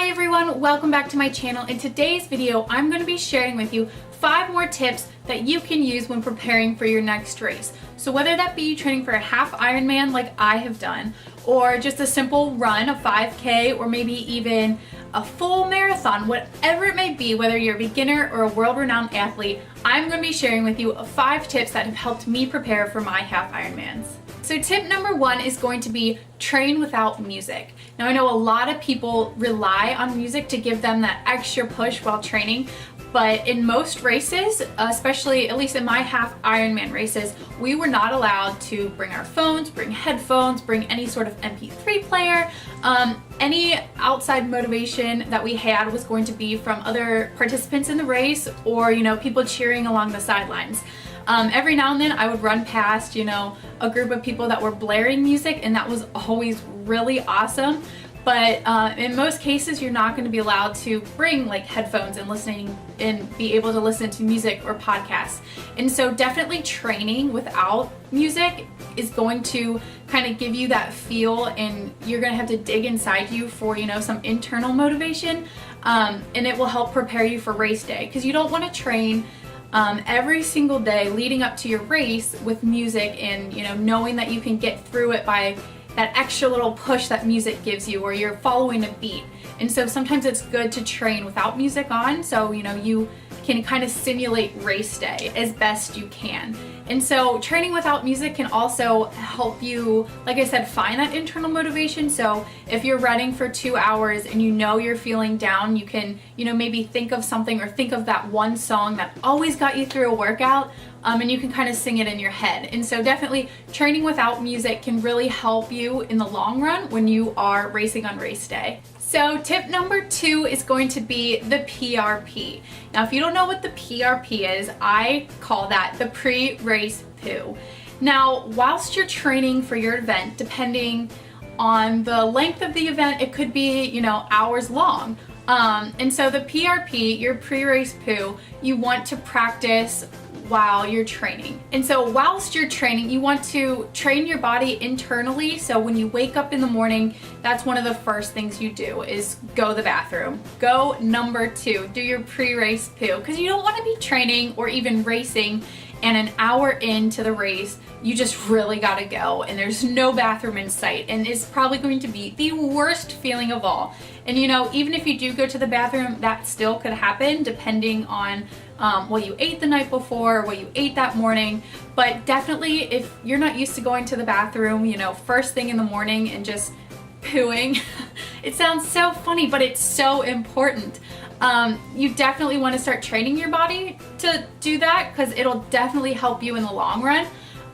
Hi everyone, welcome back to my channel. In today's video, I'm going to be sharing with you 5 more tips that you can use when preparing for your next race. So whether that be training for a half Ironman like I have done, or just a simple run, a 5K, or maybe even a full marathon, whatever it may be, whether you're a beginner or a world-renowned athlete, I'm going to be sharing with you 5 tips that have helped me prepare for my half Ironmans. So tip number 1 is going to be train without music. Now I know a lot of people rely on music to give them that extra push while training, but in most races, especially at least in my half Ironman races, we were not allowed to bring our phones, bring headphones, bring any sort of MP3 player. Any outside motivation that we had was going to be from other participants in the race or, people cheering along the sidelines. Every now and then I would run past, a group of people that were blaring music, and that was always really awesome. But in most cases, you're not going to be allowed to bring like headphones and be able to listen to music or podcasts. And so definitely training without music is going to kind of give you that feel, and you're going to have to dig inside you for, some internal motivation. And it will help prepare you for race day, because you don't want to train every single day leading up to your race with music and, knowing that you can get through it by that extra little push that music gives you, or you're following a beat. And so sometimes it's good to train without music on, so you can kind of simulate race day as best you can. And so training without music can also help you, like I said, find that internal motivation. So if you're running for 2 hours and you're feeling down, you can, maybe think of something, or think of that one song that always got you through a workout, and you can kind of sing it in your head. And so definitely training without music can really help you in the long run when you are racing on race day. So tip number 2 is going to be the PRP. Now, if you don't know what the PRP is, I call that the pre-race poo. Now, whilst you're training for your event, depending on the length of the event, it could be, hours long. And so the PRP, your pre-race poo, you want to practice while you're training. And so whilst you're training, you want to train your body internally. So when you wake up in the morning, that's one of the first things you do is go to the bathroom. Go number 2, do your pre-race poo, because you don't want to be training or even racing and an hour into the race, you just really gotta go and there's no bathroom in sight, and it's probably going to be the worst feeling of all. And even if you do go to the bathroom, that still could happen depending on what you ate the night before, or what you ate that morning. But definitely, if you're not used to going to the bathroom, first thing in the morning and just pooing, it sounds so funny, but it's so important. You definitely want to start training your body to do that, because it'll definitely help you in the long run.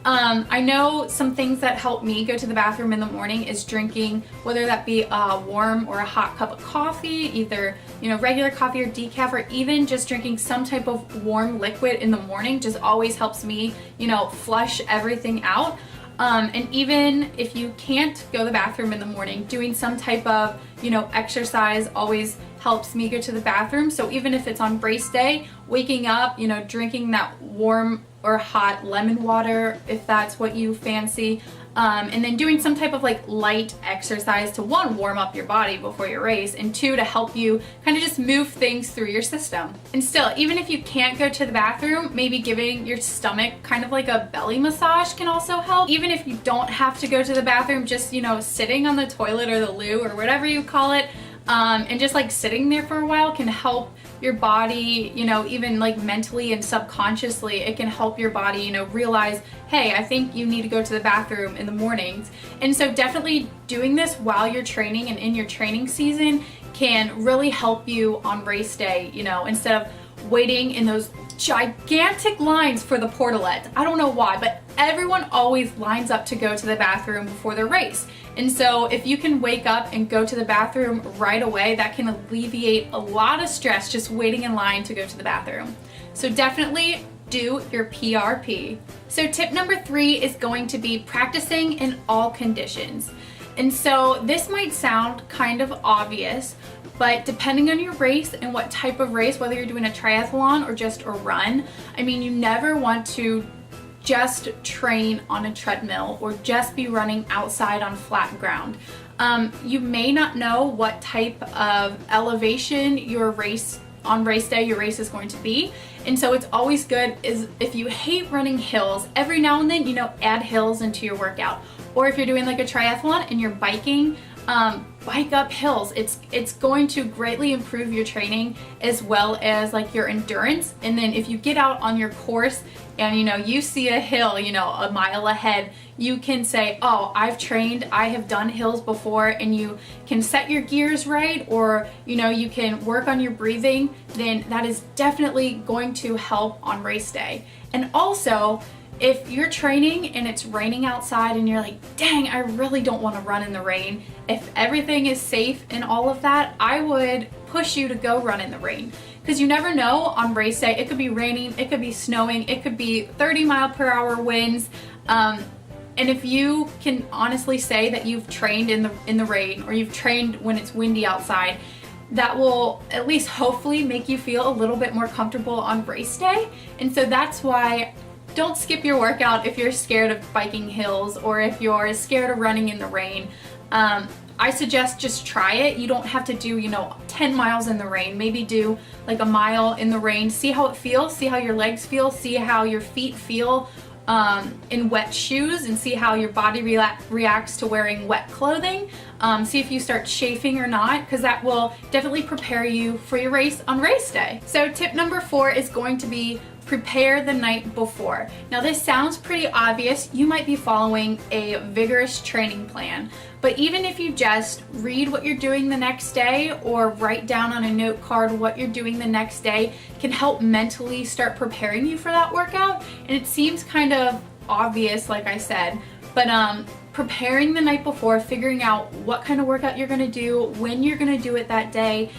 I know some things that help me go to the bathroom in the morning is drinking, whether that be a warm or a hot cup of coffee, either, regular coffee or decaf, or even just drinking some type of warm liquid in the morning just always helps me, flush everything out. And even if you can't go to the bathroom in the morning, doing some type of, exercise always helps me go to the bathroom. So even if it's on race day, waking up, drinking that warm or hot lemon water, if that's what you fancy, and then doing some type of light exercise to 1, warm up your body before your race, and 2, to help you kind of just move things through your system. And still, even if you can't go to the bathroom, maybe giving your stomach kind of like a belly massage can also help. Even if you don't have to go to the bathroom, just sitting on the toilet or the loo or whatever you call it, and just sitting there for a while can help your body, even mentally and subconsciously, it can help your body, realize, hey, I think you need to go to the bathroom in the mornings. And so definitely doing this while you're training and in your training season can really help you on race day, instead of waiting in those gigantic lines for the portalette. I don't know why, but everyone always lines up to go to the bathroom before their race. And so if you can wake up and go to the bathroom right away, that can alleviate a lot of stress just waiting in line to go to the bathroom. So definitely do your PRP. So tip number 3 is going to be practicing in all conditions. And so this might sound kind of obvious, but depending on your race and what type of race, whether you're doing a triathlon or just a run, you never want to just train on a treadmill or just be running outside on flat ground. You may not know what type of elevation on race day your race is going to be, and so it's always good is if you hate running hills, every now and then, you know, add hills into your workout. Or if you're doing like a triathlon and you're biking, bike up hills. It's going to greatly improve your training as well as like your endurance. And then if you get out on your course and you know you see a hill, you know, a mile ahead, you can say, oh, I've trained, I have done hills before, and you can set your gears right, or you know, you can work on your breathing. Then that is definitely going to help on race day. And also, if you're training and it's raining outside and you're like, dang, I really don't want to run in the rain, if everything is safe and all of that, I would push you to go run in the rain. Because you never know on race day, it could be raining, it could be snowing, it could be 30-mile-per-hour winds. And if you can honestly say that you've trained in the rain, or you've trained when it's windy outside, that will at least hopefully make you feel a little bit more comfortable on race day. And so that's why don't skip your workout if you're scared of biking hills or if you're scared of running in the rain. I suggest just try it. You don't have to do, you know, 10 miles in the rain. Maybe do like a mile in the rain. See how it feels, see how your legs feel, see how your feet feel in wet shoes, and see how your body reacts to wearing wet clothing. See if you start chafing or not, because that will definitely prepare you for your race on race day. So tip number 4 is going to be prepare the night before. Now this sounds pretty obvious. You might be following a vigorous training plan, but even if you just read what you're doing the next day or write down on a note card what you're doing the next day can help mentally start preparing you for that workout. And it seems kind of obvious, like I said, but preparing the night before, figuring out what kind of workout you're going to do, when you're going to do it that day,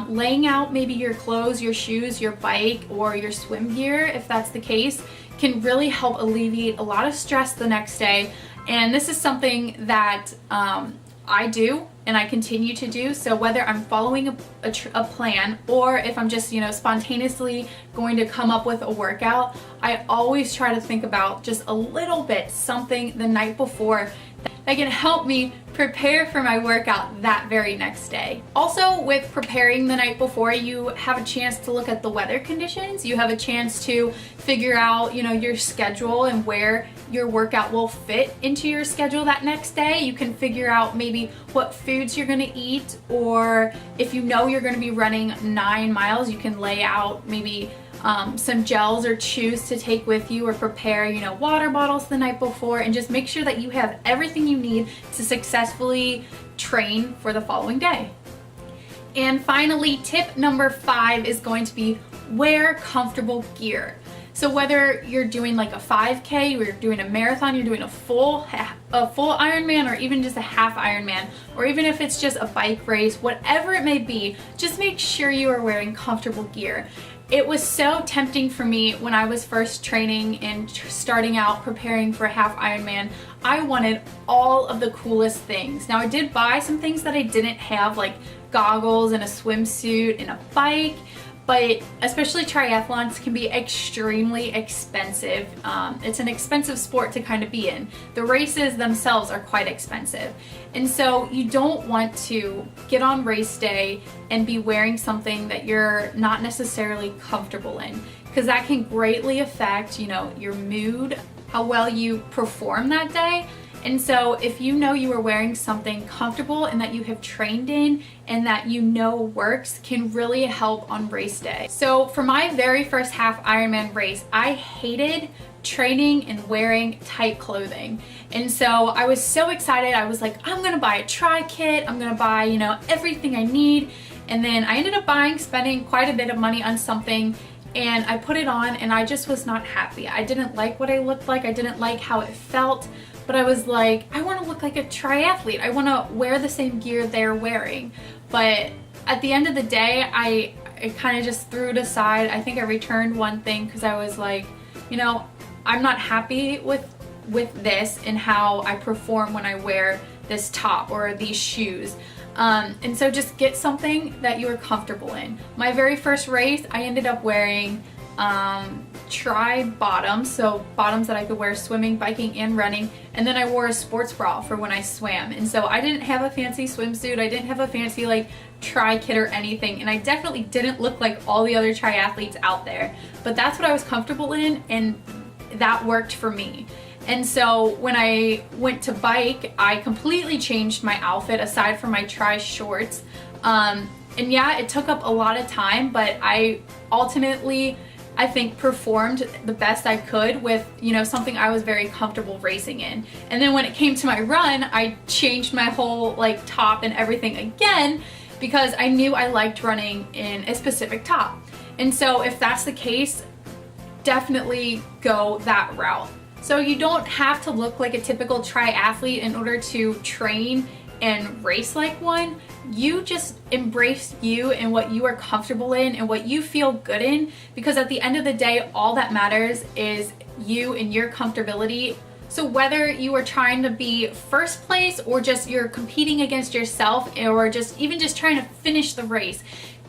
laying out maybe your clothes, your shoes, your bike, or your swim gear, if that's the case, can really help alleviate a lot of stress the next day. And this is something that I do and I continue to do. So whether I'm following a plan or if I'm just, you know, spontaneously going to come up with a workout, I always try to think about just a little bit something the night before that can help me prepare for my workout that very next day. Also, with preparing the night before, you have a chance to look at the weather conditions. You have a chance to figure out, you know, your schedule and where your workout will fit into your schedule that next day. You can figure out maybe what foods you're gonna eat, or if you know you're gonna be running 9 miles, you can lay out maybe some gels or chews to take with you, or prepare, you know, water bottles the night before, and just make sure that you have everything you need to successfully train for the following day. And finally, tip number 5 is going to be wear comfortable gear. So whether you're doing like a 5K, or you're doing a marathon, you're doing a full Ironman, or even just a half Ironman, or even if it's just a bike race, whatever it may be, just make sure you are wearing comfortable gear. It was so tempting for me when I was first training and starting out preparing for a half Ironman. I wanted all of the coolest things. Now I did buy some things that I didn't have, like goggles and a swimsuit and a bike, but especially triathlons can be extremely expensive. It's an expensive sport to kind of be in. The races themselves are quite expensive. And so you don't want to get on race day and be wearing something that you're not necessarily comfortable in, because that can greatly affect, you know, your mood, how well you perform that day. And so if you know you are wearing something comfortable and that you have trained in and that you know works, can really help on race day. So for my very first half Ironman race, I hated training and wearing tight clothing. And so I was so excited. I was like, I'm gonna buy a tri kit. I'm gonna buy, you know, everything I need. And then I ended up spending quite a bit of money on something, and I put it on and I just was not happy. I didn't like what I looked like. I didn't like how it felt. But I was like, I want to look like a triathlete. I want to wear the same gear they're wearing. But at the end of the day, I kind of just threw it aside. I think I returned one thing because I was like, you know, I'm not happy with this and how I perform when I wear this top or these shoes. And so just get something that you are comfortable in. My very first race, I ended up wearing tri bottoms, so bottoms that I could wear swimming, biking, and running, and then I wore a sports bra for when I swam. And so I didn't have a fancy swimsuit, I didn't have a fancy like tri kit or anything, and I definitely didn't look like all the other triathletes out there, but that's what I was comfortable in, and that worked for me. And so when I went to bike, I completely changed my outfit aside from my tri shorts. And yeah, it took up a lot of time, but I ultimately, I think, performed the best I could with, you know, something I was very comfortable racing in. And then when it came to my run, I changed my whole like top and everything again because I knew I liked running in a specific top. And so if that's the case, definitely go that route. So you don't have to look like a typical triathlete in order to train and race like one. You just embrace you and what you are comfortable in and what you feel good in, because at the end of the day, all that matters is you and your comfortability. So whether you are trying to be first place or just you're competing against yourself, or just even just trying to finish the race,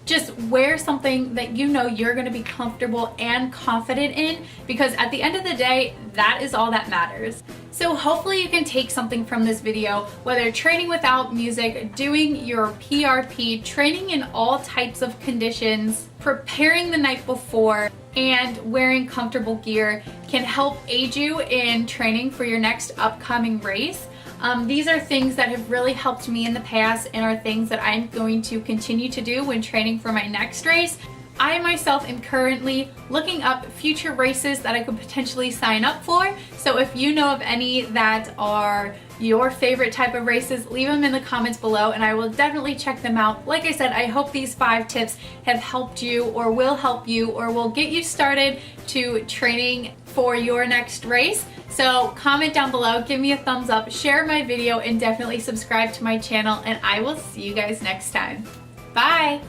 just wear something that you know you're going to be comfortable and confident in, because at the end of the day, that is all that matters. So hopefully you can take something from this video, whether training without music, doing your PRP, training in all types of conditions, preparing the night before, and wearing comfortable gear can help aid you in training for your next upcoming race. These are things that have really helped me in the past and are things that I'm going to continue to do when training for my next race. I myself am currently looking up future races that I could potentially sign up for. So if you know of any that are your favorite type of races, leave them in the comments below and I will definitely check them out. Like I said, I hope these 5 tips have helped you or will help you or will get you started to training for your next race. So comment down below, give me a thumbs up, share my video, and definitely subscribe to my channel, and I will see you guys next time. Bye!